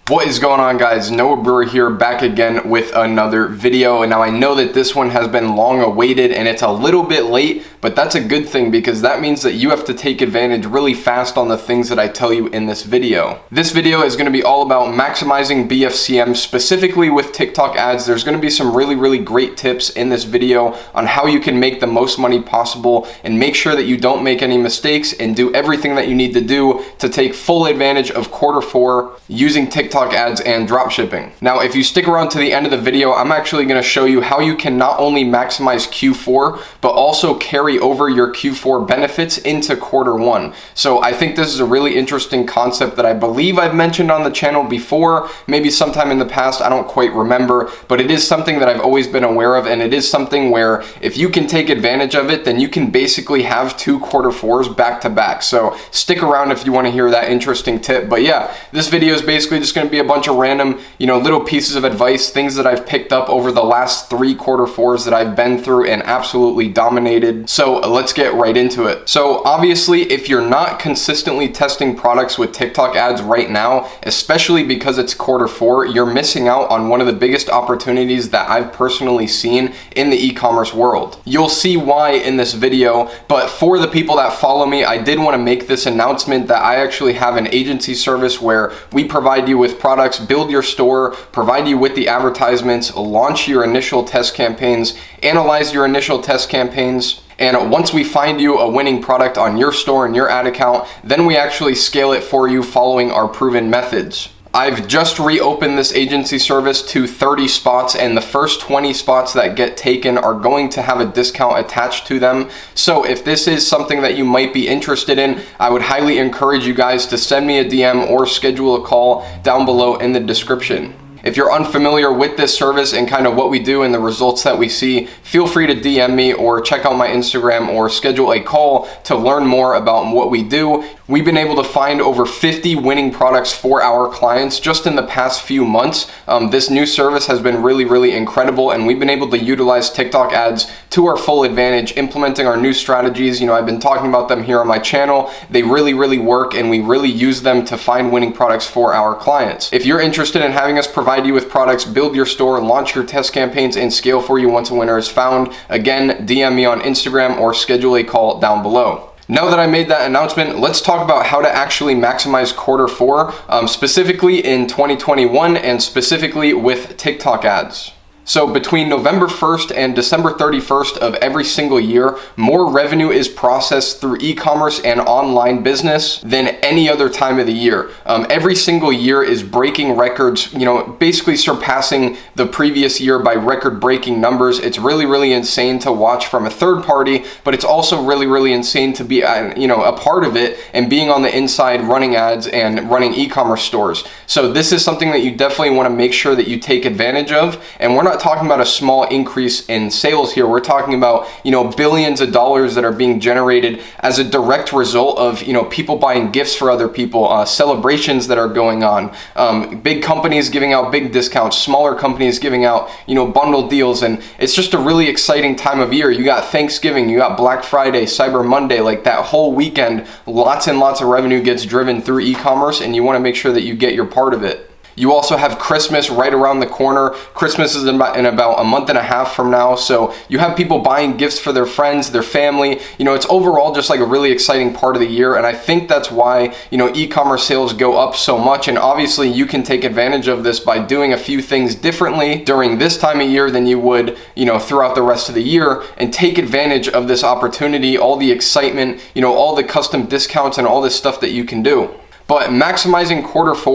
What is going on, guys? Noah Brewer here, back again with another video. And now I know that this one has been long awaited and it's a little bit late, but that's a good thing because that means that you have to take advantage really fast on the things that I tell you in this video. This video is going to be all about maximizing BFCM, specifically with TikTok ads. There's going to be some really great tips in this video on how you can make the most money possible and make sure that you don't make any mistakes and do everything that you need to do to take full advantage of Q4 using TikTok ads and drop shipping. Now, if you stick around to the end of the video, I'm actually going to show you how you can not only maximize Q4, but also carry over your Q4 benefits into Q1. So I think this is a really interesting concept that I believe I've mentioned on the channel before, maybe sometime in the past, I don't quite remember, but it is something that I've always been aware of, and it is something where if you can take advantage of it, then you can basically have two Q4s back to back. So stick around if you want to hear that interesting tip. But yeah, this video is basically just going to be a bunch of random, little pieces of advice, things that I've picked up over the last 3 Q4s that I've been through and absolutely dominated. So let's get right into it. So obviously, if you're not consistently testing products with TikTok ads right now, especially because it's Q4, you're missing out on one of the biggest opportunities that I've personally seen in the e-commerce world. You'll see why in this video, but for the people that follow me, I did want to make this announcement that I actually have an agency service where we provide you with products, build your store, provide you with the advertisements, launch your initial test campaigns, analyze your initial test campaigns, and once we find you a winning product on your store and your ad account, then we actually scale it for you following our proven methods. I've just reopened this agency service to 30 spots, and the first 20 spots that get taken are going to have a discount attached to them. So if this is something that you might be interested in, I would highly encourage you guys to send me a DM or schedule a call down below in the description. If you're unfamiliar with this service and kind of what we do and the results that we see, feel free to DM me or check out my Instagram or schedule a call to learn more about what we do. We've been able to find over 50 winning products for our clients just in the past few months. This new service has been really incredible, and we've been able to utilize TikTok ads to our full advantage, implementing our new strategies. I've been talking about them here on my channel. They really work, and we really use them to find winning products for our clients. If you're interested in having us provide you with products, build your store, launch your test campaigns, and scale for you once a winner is found, again, DM me on Instagram or schedule a call down below. Now that I made that announcement, let's talk about how to actually maximize Q4, specifically in 2021 and specifically with TikTok ads. So between November 1st and December 31st of every single year, more revenue is processed through e-commerce and online business than any other time of the year. Every single year is breaking records, basically surpassing the previous year by record-breaking numbers. It's really insane to watch from a third party, but it's also really insane to be a part of it and being on the inside running ads and running e-commerce stores. So this is something that you definitely want to make sure that you take advantage of, and we're not talking about a small increase in sales here. We're talking about, billions of dollars that are being generated as a direct result of, people buying gifts for other people, celebrations that are going on, big companies giving out big discounts, smaller companies giving out, bundle deals. And it's just a really exciting time of year. You got Thanksgiving, you got Black Friday, Cyber Monday, like that whole weekend, lots and lots of revenue gets driven through e-commerce, and you want to make sure that you get your part of it. You also have Christmas right around the corner. Christmas is in about a month and a half from now. So you have people buying gifts for their friends, their family. It's overall just like a really exciting part of the year. And I think that's why, e-commerce sales go up so much. And obviously you can take advantage of this by doing a few things differently during this time of year than you would, throughout the rest of the year, and take advantage of this opportunity, all the excitement, all the custom discounts and all this stuff that you can do. But maximizing Q4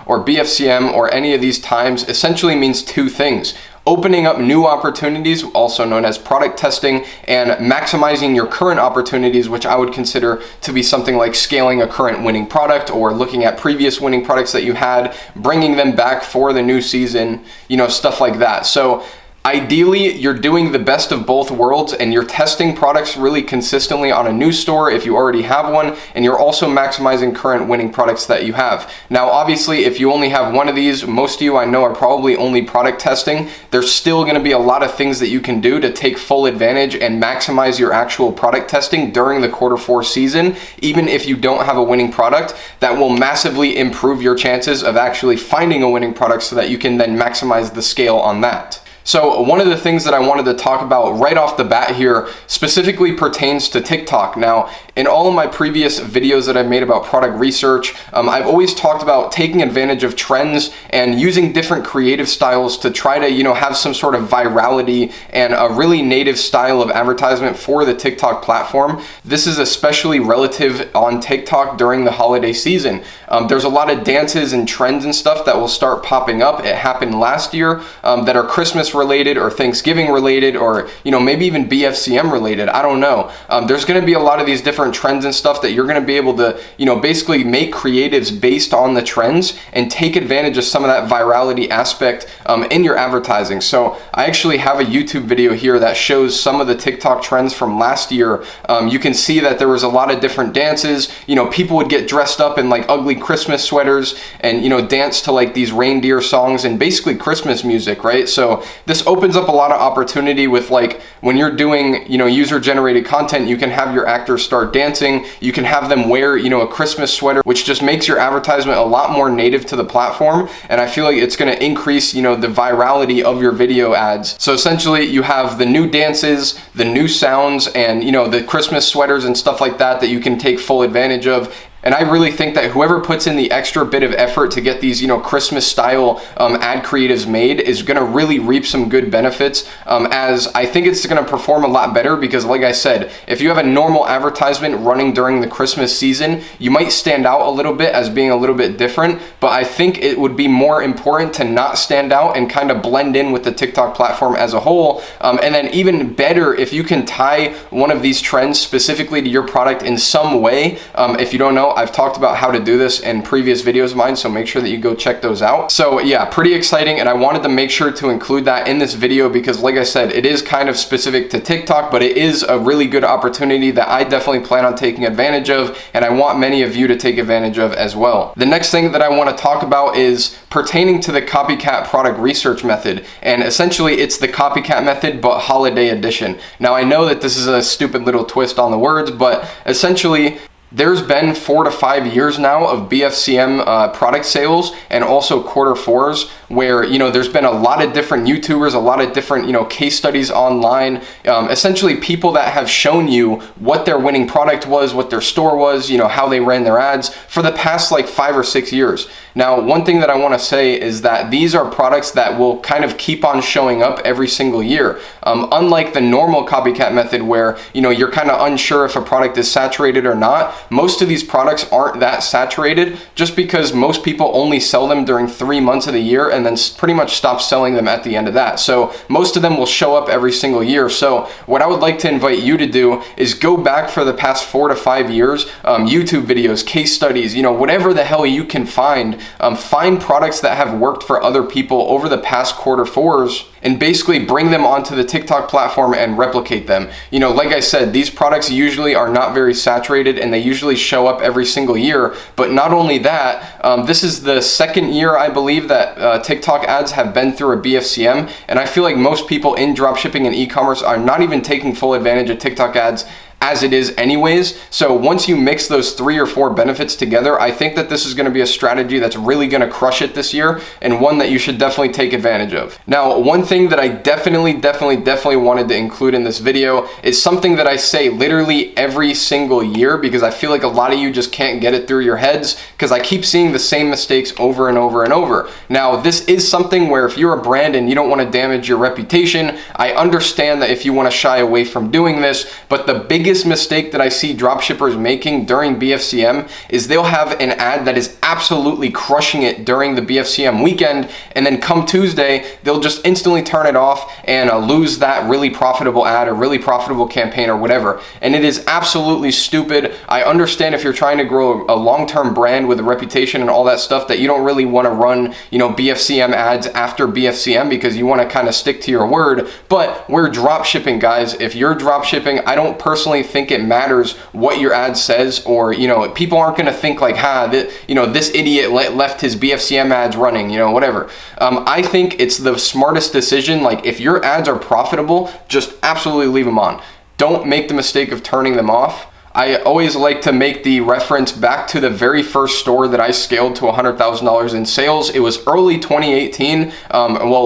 or BFCM or any of these times essentially means two things: opening up new opportunities, also known as product testing, and maximizing your current opportunities, which I would consider to be something like scaling a current winning product or looking at previous winning products that you had, bringing them back for the new season, stuff like that. So Ideally, you're doing the best of both worlds and you're testing products really consistently on a new store if you already have one, and you're also maximizing current winning products that you have. Now, obviously, if you only have one of these, most of you I know are probably only product testing. There's still going to be a lot of things that you can do to take full advantage and maximize your actual product testing during the Q4 season, even if you don't have a winning product. That will massively improve your chances of actually finding a winning product so that you can then maximize the scale on that. So one of the things that I wanted to talk about right off the bat here specifically pertains to TikTok. Now, in all of my previous videos that I've made about product research, I've always talked about taking advantage of trends and using different creative styles to try to, have some sort of virality and a really native style of advertisement for the TikTok platform. This is especially relative on TikTok during the holiday season. There's a lot of dances and trends and stuff that will start popping up. It happened last year that are Christmas related or Thanksgiving related, or maybe even BFCM related. I don't know. There's going to be a lot of these different trends and stuff that you're going to be able to basically make creatives based on the trends and take advantage of some of that virality aspect in your advertising. So I actually have a YouTube video here that shows some of the TikTok trends from last year. You can see that there was a lot of different dances. People would get dressed up in like ugly Christmas sweaters and dance to like these reindeer songs and basically Christmas music, right? So this opens up a lot of opportunity with like when you're doing user generated content. You can have your actors start dancing, you can have them wear a Christmas sweater, which just makes your advertisement a lot more native to the platform, and I feel like it's going to increase the virality of your video ads. So essentially you have the new dances, the new sounds, and the Christmas sweaters and stuff like that you can take full advantage of. And I really think that whoever puts in the extra bit of effort to get these, Christmas style ad creatives made is going to really reap some good benefits, as I think it's going to perform a lot better because, like I said, if you have a normal advertisement running during the Christmas season, you might stand out a little bit as being a little bit different, but I think it would be more important to not stand out and kind of blend in with the TikTok platform as a whole. And then even better if you can tie one of these trends specifically to your product in some way. If you don't know, I've talked about how to do this in previous videos of mine, so make sure that you go check those out. So yeah, pretty exciting, and I wanted to make sure to include that in this video because, like I said, it is kind of specific to TikTok, but it is a really good opportunity that I definitely plan on taking advantage of, and I want many of you to take advantage of as well. The next thing that I want to talk about is pertaining to the copycat product research method, and essentially it's the copycat method but holiday edition. Now, I know that this is a stupid little twist on the words, but essentially there's been 4 to 5 years now of BFCM product sales and also Q4s where, there's been a lot of different YouTubers, a lot of different, case studies online, essentially people that have shown you what their winning product was, what their store was, how they ran their ads for the past like 5 or 6 years. Now, one thing that I want to say is that these are products that will kind of keep on showing up every single year. Unlike the normal copycat method where, you're kind of unsure if a product is saturated or not, most of these products aren't that saturated just because most people only sell them during 3 months of the year and then pretty much stop selling them at the end of that. So most of them will show up every single year. So what I would like to invite you to do is go back for the past 4 to 5 years, YouTube videos, case studies, whatever the hell you can find products that have worked for other people over the past Q4s and basically bring them onto the TikTok platform and replicate them. Like I said, these products usually are not very saturated and they usually show up every single year. But not only that, this is the second year, I believe, that TikTok ads have been through a BFCM. And I feel like most people in dropshipping and e-commerce are not even taking full advantage of TikTok ads as it is anyways. So once you mix those 3 or 4 benefits together, I think that this is going to be a strategy that's really going to crush it this year and one that you should definitely take advantage of. Now, one thing that I definitely wanted to include in this video is something that I say literally every single year because I feel like a lot of you just can't get it through your heads because I keep seeing the same mistakes over and over and over. Now, this is something where if you're a brand and you don't want to damage your reputation, I understand that if you want to shy away from doing this, but the biggest biggest mistake that I see dropshippers making during BFCM is they'll have an ad that is absolutely crushing it during the BFCM weekend, and then come Tuesday, they'll just instantly turn it off and lose that really profitable ad or really profitable campaign or whatever. And it is absolutely stupid. I understand if you're trying to grow a long-term brand with a reputation and all that stuff, that you don't really want to run, BFCM ads after BFCM because you want to kind of stick to your word. But we're drop shipping, guys. If you're drop shipping, I don't personally think it matters what your ad says, or people aren't going to think like, this idiot left his BFCM ads running, whatever. I think it's the smartest decision. Like, if your ads are profitable, just absolutely leave them on. Don't make the mistake of turning them off. I always like to make the reference back to the very first store that I scaled to $100,000 in sales. It was early 2018,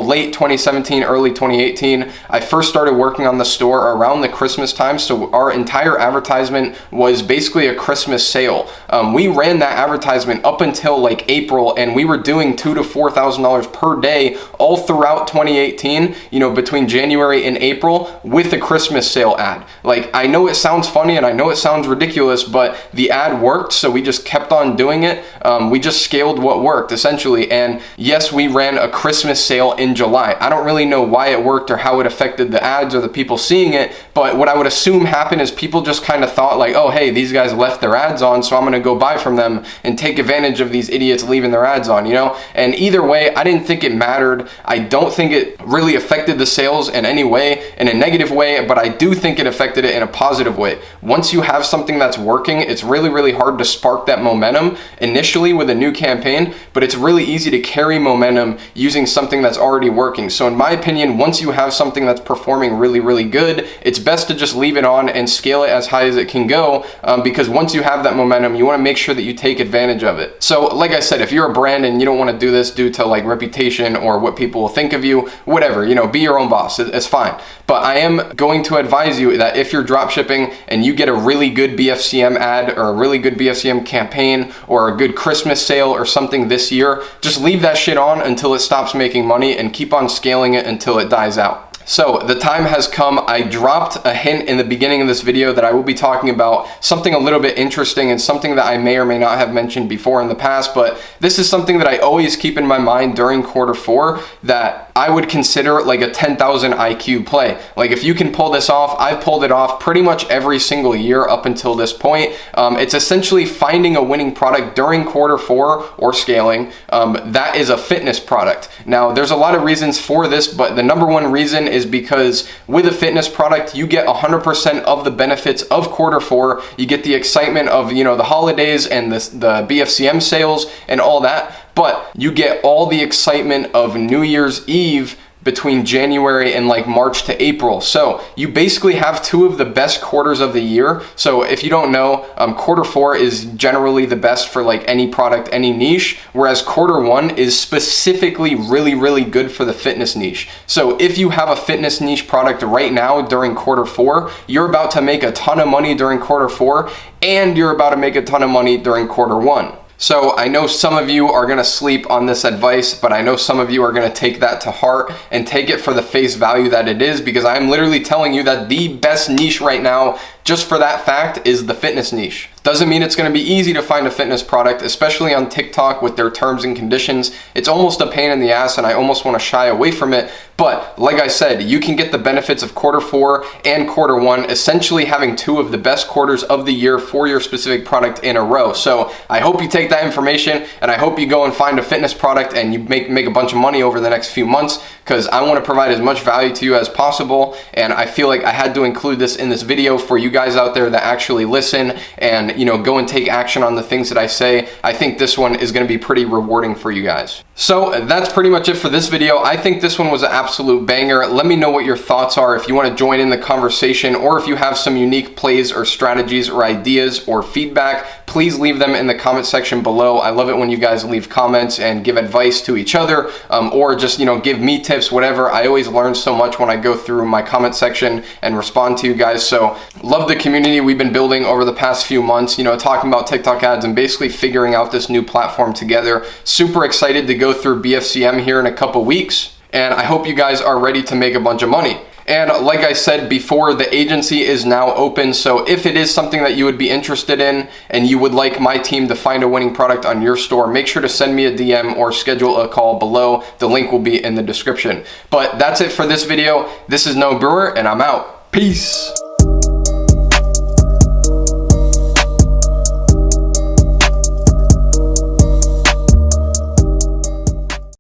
late 2017, early 2018. I first started working on the store around the Christmas time, so our entire advertisement was basically a Christmas sale. We ran that advertisement up until like April, and we were doing $2,000 to $4,000 per day all throughout 2018, between January and April, with a Christmas sale ad. Like, I know it sounds funny and I know it sounds ridiculous, but the ad worked, so we just kept on doing it. We just scaled what worked, essentially. And yes, we ran a Christmas sale in July. I don't really know why it worked or how it affected the ads or the people seeing it, but what I would assume happened is people just kind of thought like, oh, hey, these guys left their ads on, so I'm gonna go buy from them and take advantage of these idiots leaving their ads on, And either way, I didn't think it mattered. I don't think it really affected the sales in any way, in a negative way, but I do think it affected it in a positive way. Once you have something that's working, it's really, really hard to spark that momentum initially with a new campaign, but it's really easy to carry momentum using something that's already working. So in my opinion, once you have something that's performing really, really good, it's best to just leave it on and scale it as high as it can go, because once you have that momentum, you want to make sure that you take advantage of it. So like I said, if you're a brand and you don't want to do this due to like reputation or what people will think of you, whatever, be your own boss, it's fine. But I am going to advise you that if you're drop shipping and you get a really good BFCM ad or a really good BFCM campaign or a good Christmas sale or something this year, just leave that shit on until it stops making money and keep on scaling it until it dies out. So the time has come. I dropped a hint in the beginning of this video that I will be talking about something a little bit interesting and something that I may or may not have mentioned before in the past, but this is something that I always keep in my mind during Q4 that I would consider like a 10,000 IQ play. Like, if you can pull this off, I've pulled it off pretty much every single year up until this point. It's essentially finding a winning product during Q4 or scaling. That is a fitness product. Now, there's a lot of reasons for this, but the number one reason is because with a fitness product, you get 100% of the benefits of Q4. You get the excitement of, the holidays and the BFCM sales and all that, but you get all the excitement of New Year's Eve between January and like March to April. So you basically have two of the best quarters of the year. So if you don't know, Q4 is generally the best for like any product, any niche, whereas Q1 is specifically really, really good for the fitness niche. So if you have a fitness niche product right now during Q4, you're about to make a ton of money during Q4, and you're about to make a ton of money during Q1. So I know some of you are gonna sleep on this advice, but I know some of you are gonna take that to heart and take it for the face value that it is, because I'm literally telling you that the best niche right now, just for that fact, is the fitness niche. Doesn't mean it's gonna be easy to find a fitness product, especially on TikTok with their terms and conditions. It's almost a pain in the ass, and I almost wanna shy away from it. But like I said, you can get the benefits of Q4 and Q1, essentially having two of the best quarters of the year for your specific product in a row. So I hope you take that information, and I hope you go and find a fitness product and you make a bunch of money over the next few months, because I wanna provide as much value to you as possible. And I feel like I had to include this in this video for you guys out there that actually listen and go and take action on the things that I say. I think this one is going to be pretty rewarding for you guys. So that's pretty much it for this video. I think this one was an absolute banger. Let me know what your thoughts are if you want to join in the conversation, or if you have some unique plays or strategies or ideas or feedback, please leave them in the comment section below. I love it when you guys leave comments and give advice to each other, or just give me tips, whatever. I always learn so much when I go through my comment section and respond to you guys. So love the community we've been building over the past few months, talking about TikTok ads and basically figuring out this new platform together. Super excited to go through BFCM here in a couple weeks, and I hope you guys are ready to make a bunch of money. And like I said before, the agency is now open. So if it is something that you would be interested in and you would like my team to find a winning product on your store, make sure to send me a DM or schedule a call below. The link will be in the description. But that's it for this video. This is Noah Brewer and I'm out. Peace.